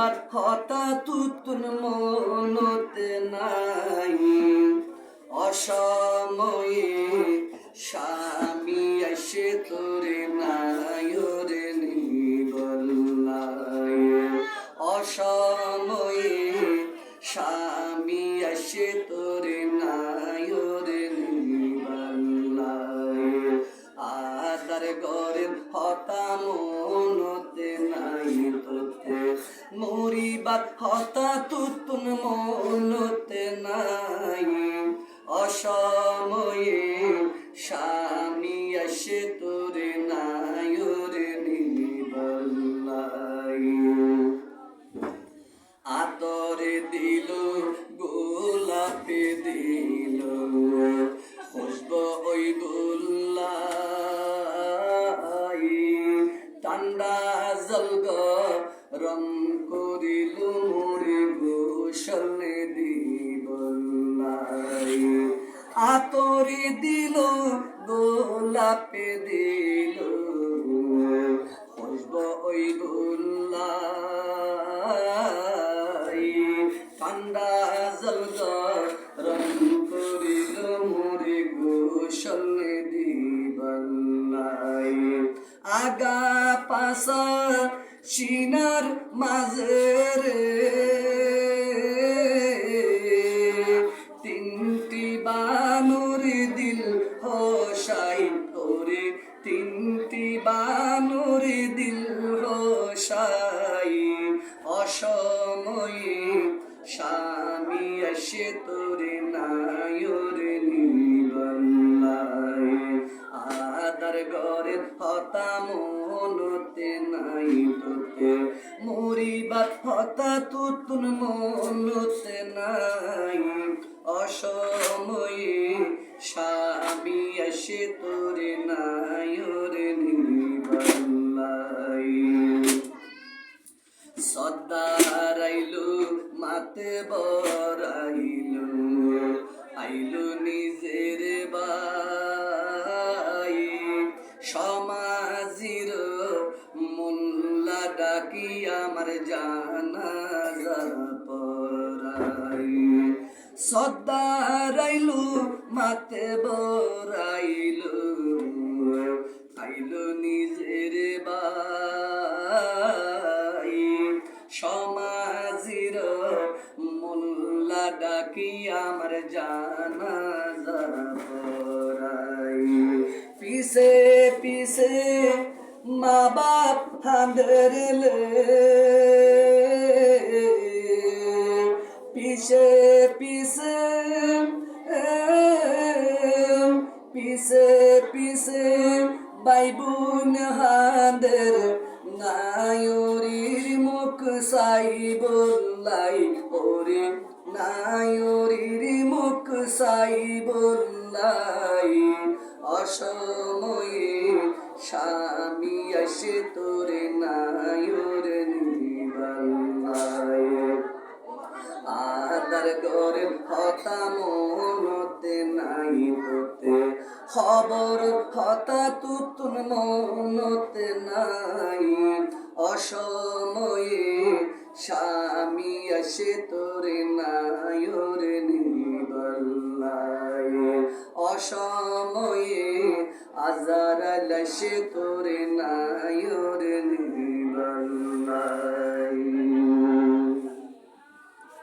মরিবার হতা তুতুন মনতে নাই অসময়ে স্বামী এসে তোরে নায়রে নিবল্লায় অসময়ে স্বামী এসে তোরে নায়রে নিবল্লায় আদার গরে হতা মনতে নাই তোতে মরিবার হতা তুতুন মনতে নাই অসময়ে স্বামী এসে তোরে নায়রে নিবল্লায় আতরে দিল গোলাপে দিল খুশব ওই গোল্লাই ঠান্ডা জলগ রং করিল মোরে গোসলে দিবল্লাই আতরে দিল গোলাপে দিল খুশব ওই গোল্লাই ঠান্ডা জলগ রং করিল মোরে গোসলে দিবল্লাই আগা পাশা সিনার মাঝে রে তিনটি বানর দিল হোসাই তোরে তিনটি বানর দিল হোসাই অসময়ে স্বামী এসে তোরে নায়রে নিবল্লাই আদার গরে হতা মনতে নাই তোতে মরিবার হতা তুতুন মনতে নাই অসময়ে স্বামী এসে তোরে নায়রে নিবল্লাই সর্দার আইলো মাতে বরাইলো আইলো নিজের বাই সমাজির মোল্লা ডাকি আমার জানাজা পড়াই সর্দার আইলো মাতে বরাইলো আইলো নিজের বাই সমাজির মোল্লা ডাকি আমার জানাজা পড়াই পিছে পিছে মা বাপ হাঁদরলে পিছে পিছে পিছে পিছে বাইবুন হাঁদের নায়রির মুখ সাই বল্লাই ওরে নায়রির মুখ সাই বল্লাই অসময়ে স্বামী এসে তোরে নায়রে নিবল্লাই আদার গরে হতা মনতে নাই তোতে খবর হতা তুতুন মনতে নাই অসময়ে স্বামী এসে তোরে নায়রে নিবল্লাই অসময়ে আজারাল এসে তোরে নাই